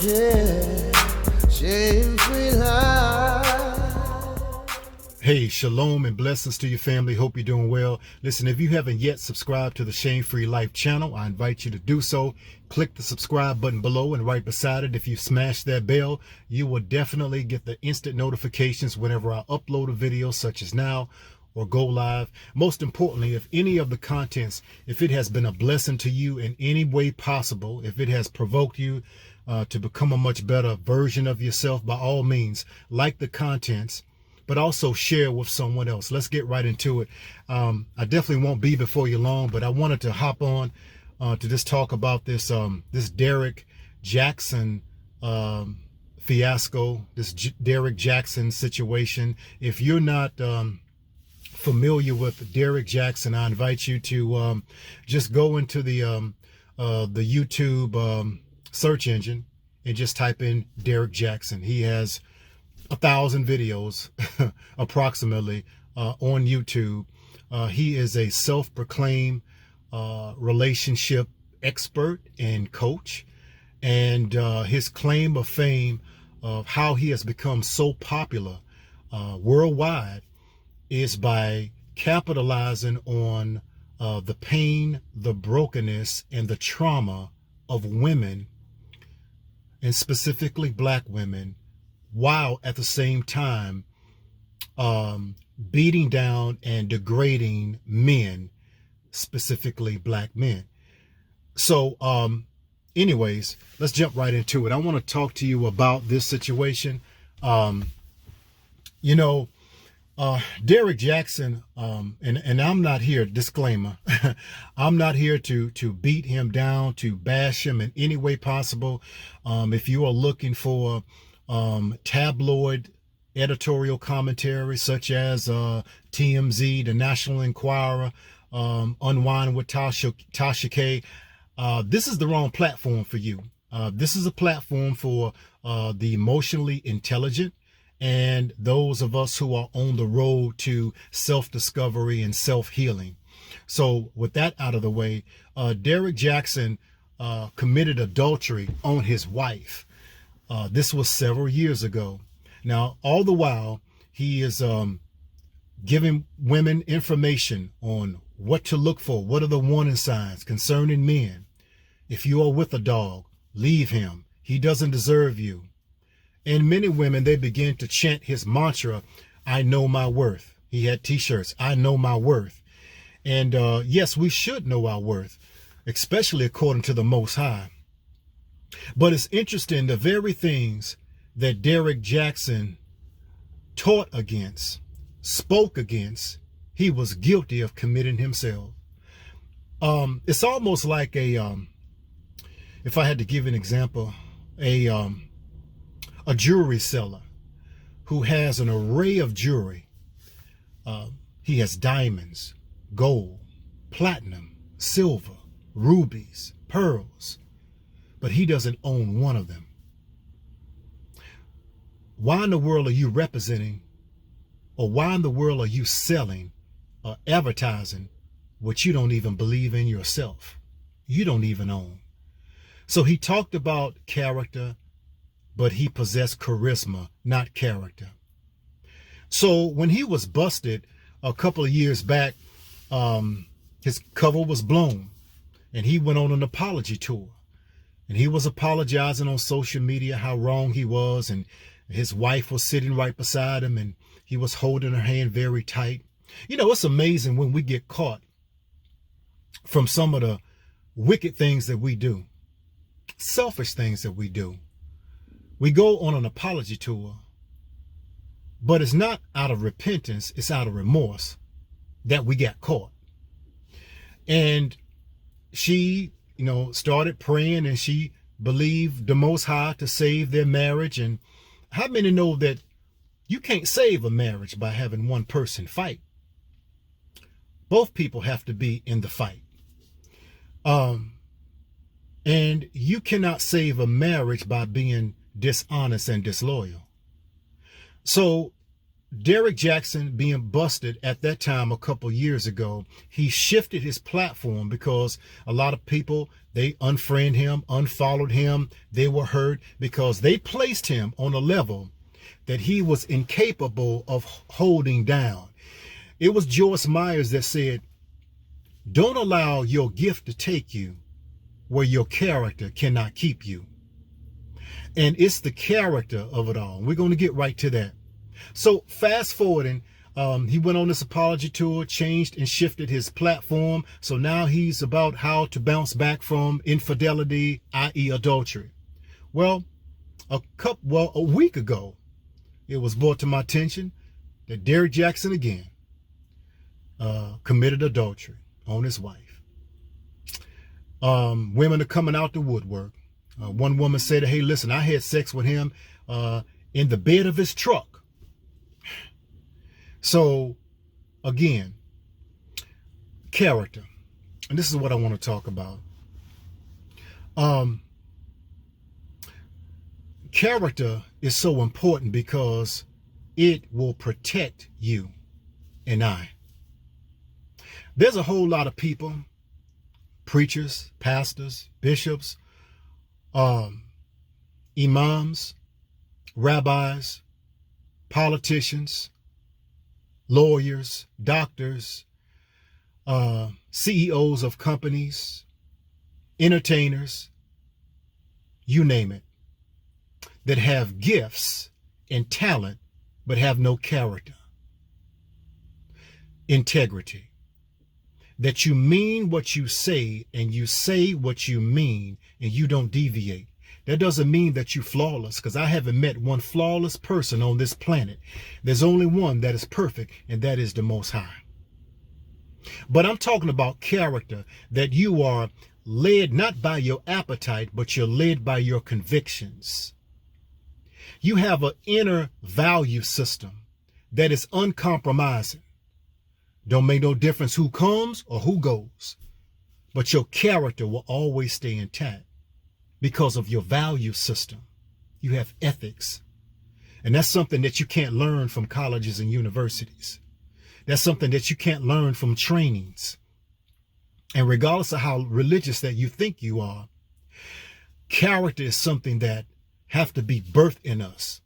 Yeah, shame-free life. Hey, shalom and blessings to your family. Hope you're doing well. Listen, if you haven't yet subscribed to the Shame Free Life channel, I invite you to do so. Click the subscribe button below, and right beside it, if you smash that bell, you will definitely get the instant notifications whenever I upload a video such as now or go live. Most importantly, if any of the contents, if it has been a blessing to you in any way possible, if it has provoked you to become a much better version of yourself, by all means, like the contents, but also share with someone else. Let's get right into it. I definitely won't be before you long, but I wanted to hop on to just talk about this this Derrick Jaxn fiasco, this Derrick Jaxn situation. If you're not familiar with Derrick Jaxn, I invite you to just go into the YouTube search engine and just type in Derrick Jaxn. He has 1,000 videos approximately on YouTube. He is a self-proclaimed relationship expert and coach, and his claim of fame of how he has become so popular worldwide is by capitalizing on the pain, the brokenness, and the trauma of women, and specifically Black women, while at the same time beating down and degrading men, specifically Black men. So anyways, let's jump right into it. I want to talk to you about this situation. Derrick Jaxn, and I'm not here, disclaimer, I'm not here to beat him down, to bash him in any way possible. If you are looking for tabloid editorial commentary such as TMZ, the National Enquirer, Unwind with Tasha K, this is the wrong platform for you. This is a platform for the emotionally intelligent and those of us who are on the road to self-discovery and self-healing. So with that out of the way, Derrick Jaxn committed adultery on his wife. This was several years ago. Now, all the while, he is giving women information on what to look for. What are the warning signs concerning men? If you are with a dog, leave him. He doesn't deserve you. And many women, they begin to chant his mantra, I know my worth. He had t-shirts, I know my worth. And yes, we should know our worth, especially according to the Most High. But it's interesting, the very things that Derrick Jaxn taught against, spoke against, he was guilty of committing himself. It's almost like if I had to give an example, a jewelry seller who has an array of jewelry. He has diamonds, gold, platinum, silver, rubies, pearls, but he doesn't own one of them. Why in the world are you representing, or why in the world are you selling or advertising what you don't even believe in yourself? You don't even own. So he talked about character, but he possessed charisma, not character. So when he was busted a couple of years back, his cover was blown, and he went on an apology tour. And he was apologizing on social media how wrong he was, and his wife was sitting right beside him, and he was holding her hand very tight. You know, it's amazing when we get caught from some of the wicked things that we do, selfish things that we do. We go on an apology tour, but it's not out of repentance, it's out of remorse that we got caught. And she, started praying, and she believed the Most High to save their marriage. And how many know that you can't save a marriage by having one person fight? Both people have to be in the fight. And you cannot save a marriage by being dishonest and disloyal. So Derrick Jaxn being busted at that time a couple years ago, he shifted his platform because a lot of people, they unfriended him, unfollowed him. They were hurt because they placed him on a level that he was incapable of holding down. It was Joyce Myers that said, don't allow your gift to take you where your character cannot keep you. And it's the character of it all. We're going to get right to that. So fast forwarding, he went on this apology tour, changed and shifted his platform. So now he's about how to bounce back from infidelity, i.e. adultery. Well, a week ago, it was brought to my attention that Derrick Jaxn again committed adultery on his wife. Women are coming out the woodwork. One woman said, hey, listen, I had sex with him in the bed of his truck. So, again, character. And this is what I want to talk about. Character is so important because it will protect you and I. There's a whole lot of people, preachers, pastors, bishops, imams, rabbis, politicians, lawyers, doctors, CEOs of companies, entertainers, you name it, that have gifts and talent but have no character, integrity, that you mean what you say and you say what you mean and you don't deviate. That doesn't mean that you're flawless, because I haven't met one flawless person on this planet. There's only one that is perfect, and that is the Most High. But I'm talking about character, that you are led not by your appetite, but you're led by your convictions. You have an inner value system that is uncompromising. Don't make no difference who comes or who goes, but your character will always stay intact. Because of your value system. You have ethics. And that's something that you can't learn from colleges and universities. That's something that you can't learn from trainings. And regardless of how religious that you think you are, character is something that have to be birthed in us.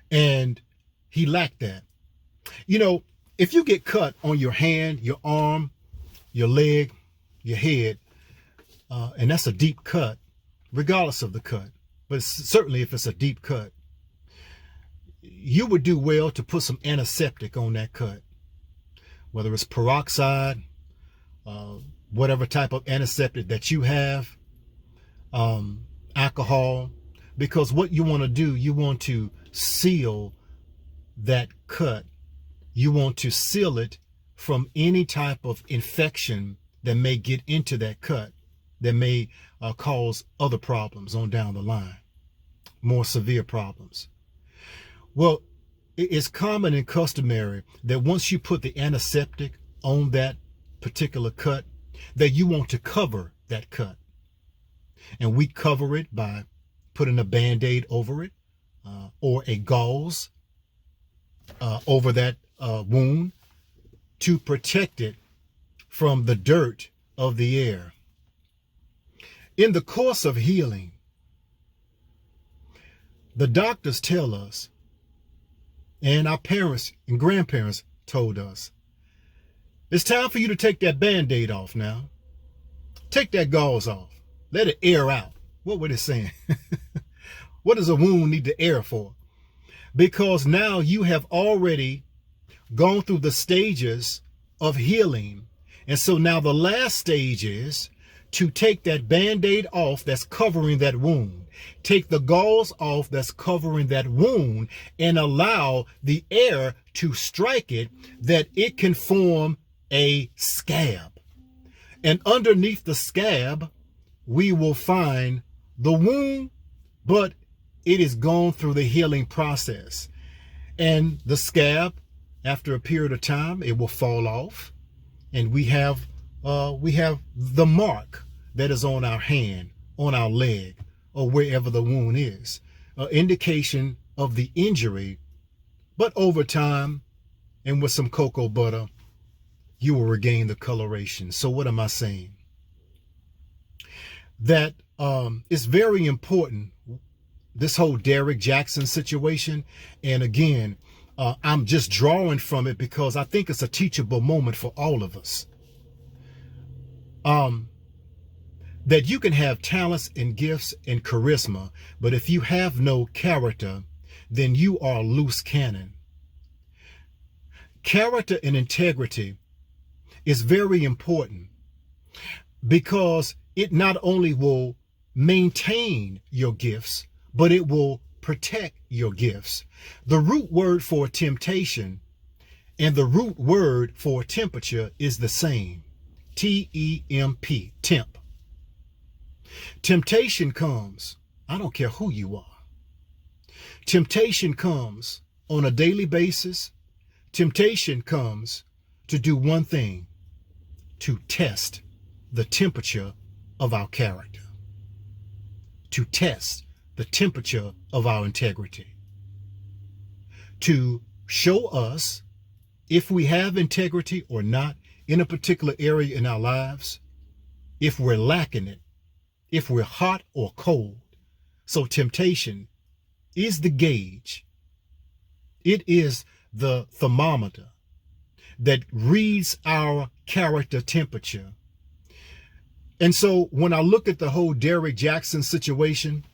And he lacked that. You know, if you get cut on your hand, your arm, your leg, your head, and that's a deep cut, regardless of the cut, but certainly if it's a deep cut, you would do well to put some antiseptic on that cut, whether it's peroxide, whatever type of antiseptic that you have, alcohol, because what you want to do, you want to seal that cut. You want to seal it from any type of infection that may get into that cut, that may cause other problems on down the line, more severe problems. Well, it's common and customary that once you put the antiseptic on that particular cut, that you want to cover that cut. And we cover it by putting a Band-Aid over it, or a gauze over that wound to protect it from the dirt of the air. In the course of healing, the doctors tell us, and our parents and grandparents told us, it's time for you to take that Band-Aid off now. Take that gauze off. Let it air out. What were they saying? What does a wound need to air for? Because now you have already gone through the stages of healing. And so now the last stage is to take that Band-Aid off that's covering that wound. Take the gauze off that's covering that wound and allow the air to strike it, that it can form a scab. And underneath the scab, we will find the wound, but it is gone through the healing process. And the scab, after a period of time, it will fall off. And we have the mark that is on our hand, on our leg, or wherever the wound is, an indication of the injury But over time, and with some cocoa butter, you will regain the coloration. So what am I saying? That it's very important, this whole Derrick Jaxn situation. And again, I'm just drawing from it because I think it's a teachable moment for all of us. That you can have talents and gifts and charisma, but if you have no character, then you are a loose cannon. Character and integrity is very important because it not only will maintain your gifts, but it will protect your gifts. The root word for temptation and the root word for temperature is the same. T-E-M-P, temp. Temptation comes, I don't care who you are. Temptation comes on a daily basis. Temptation comes to do one thing, to test the temperature of our character, to test the temperature of our integrity, to show us if we have integrity or not in a particular area in our lives, if we're lacking it, if we're hot or cold. So temptation is the gauge. It is the thermometer that reads our character temperature. And so when I look at the whole Derrick Jaxn situation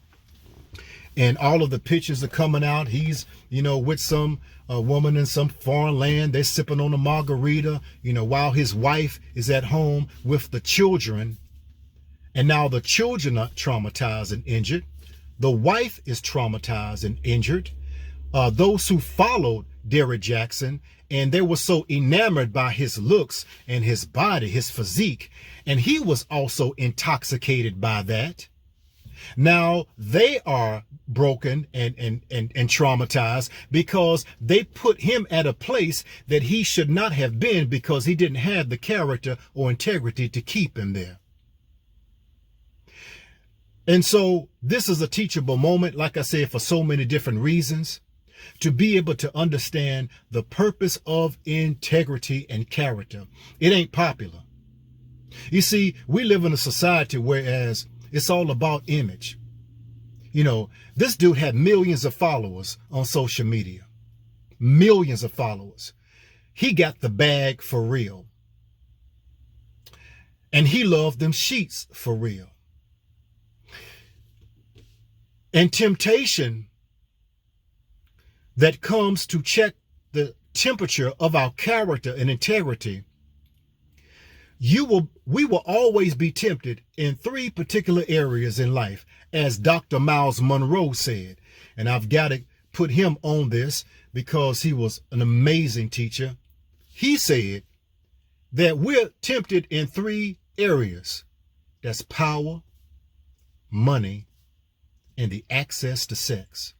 and all of the pictures are coming out, he's, with some woman in some foreign land, they're sipping on a margarita, while his wife is at home with the children. And now the children are traumatized and injured. The wife is traumatized and injured. Those who followed Derrick Jaxn, and they were so enamored by his looks and his body, his physique, and he was also intoxicated by that. Now they are broken and traumatized because they put him at a place that he should not have been because he didn't have the character or integrity to keep him there. And so this is a teachable moment, like I said, for so many different reasons, to be able to understand the purpose of integrity and character. It ain't popular. You see, we live in a society whereas it's all about image. This dude had millions of followers on social media, millions of followers. He got the bag for real. And he loved them sheets for real. And temptation that comes to check the temperature of our character and integrity, we will always be tempted in three particular areas in life, as Dr. Miles Monroe said. And I've got to put him on this because he was an amazing teacher. He said that we're tempted in three areas. That's power, money, and the access to sex.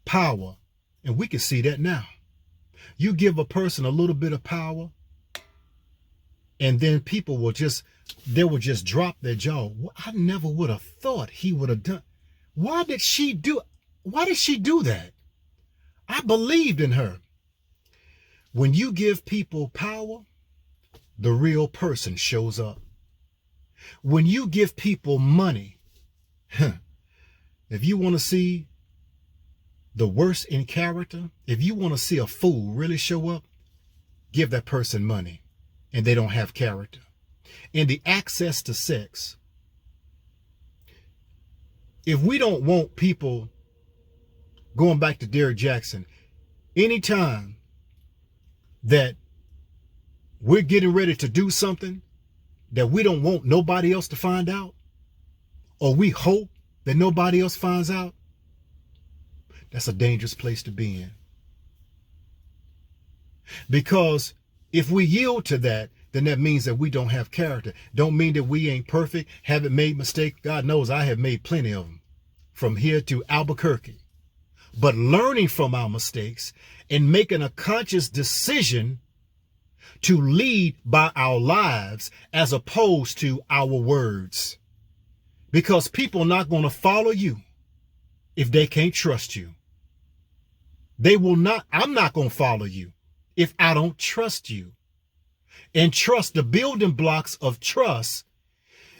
Power, and we can see that now. You give a person a little bit of power, and then people will just drop their jaw. I never would have thought he would have done. Why did she do that? I believed in her. When you give people power, the real person shows up. When you give people money, if you want to see the worst in character, if you want to see a fool really show up, give that person money and they don't have character. And the access to sex, if we don't want people, going back to Derrick Jaxn, anytime that we're getting ready to do something that we don't want nobody else to find out, or we hope that nobody else finds out, that's a dangerous place to be in. Because if we yield to that, then that means that we don't have character. Don't mean that we ain't perfect, haven't made mistakes. God knows I have made plenty of them from here to Albuquerque. But learning from our mistakes and making a conscious decision to lead by our lives as opposed to our words. Because people are not going to follow you if they can't trust you. I'm not going to follow you if I don't trust you. And trust, the building blocks of trust,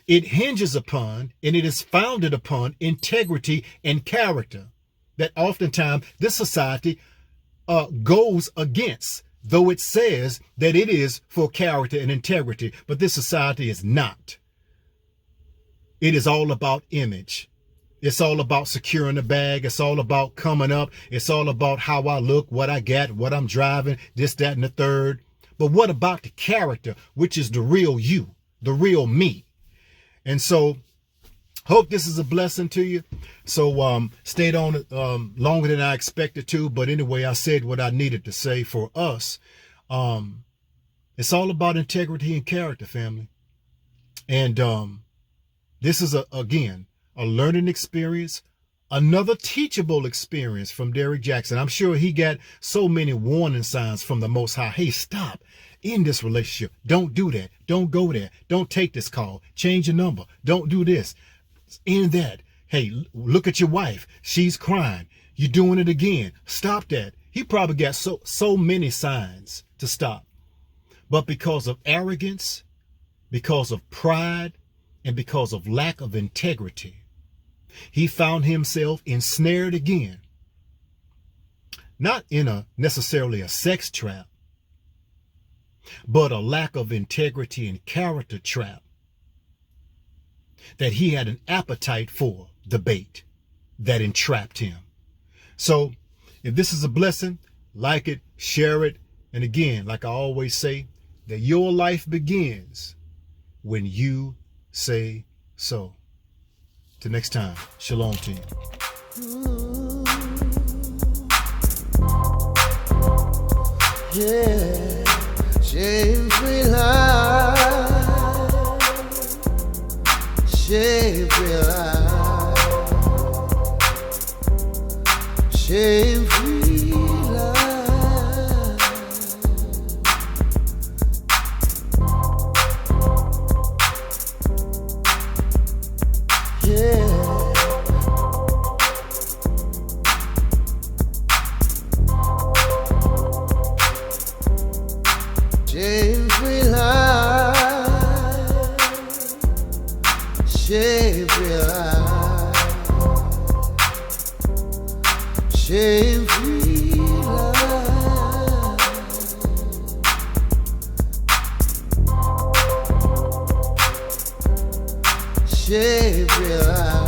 it hinges upon and it is founded upon integrity and character that oftentimes this society goes against, though it says that it is for character and integrity, but this society is not. It is all about image. It's all about securing the bag. It's all about coming up. It's all about how I look, what I got, what I'm driving, this, that, and the third. But what about the character, which is the real you, the real me? And so hope this is a blessing to you. So stayed on longer than I expected to. But anyway, I said what I needed to say for us. It's all about integrity and character, family. And this is, again, a learning experience, another teachable experience from Derrick Jaxn. I'm sure he got so many warning signs from the Most High. Hey, stop. In this relationship, don't do that. Don't go there. Don't take this call. Change your number. Don't do this. In that. Hey, look at your wife. She's crying. You're doing it again. Stop that. He probably got so many signs to stop. But because of arrogance, because of pride, and because of lack of integrity, he found himself ensnared again. Not in necessarily a sex trap, but a lack of integrity and character trap that he had an appetite for, the bait that entrapped him. So if this is a blessing, like it, share it. And again, like I always say, that your life begins when you say so. Till next time, shalom to you. Yeah, shame-free life, shame-free life, shame-free life. Yeah. Shame-free life, shame-free life, shame-free life, shame-free life.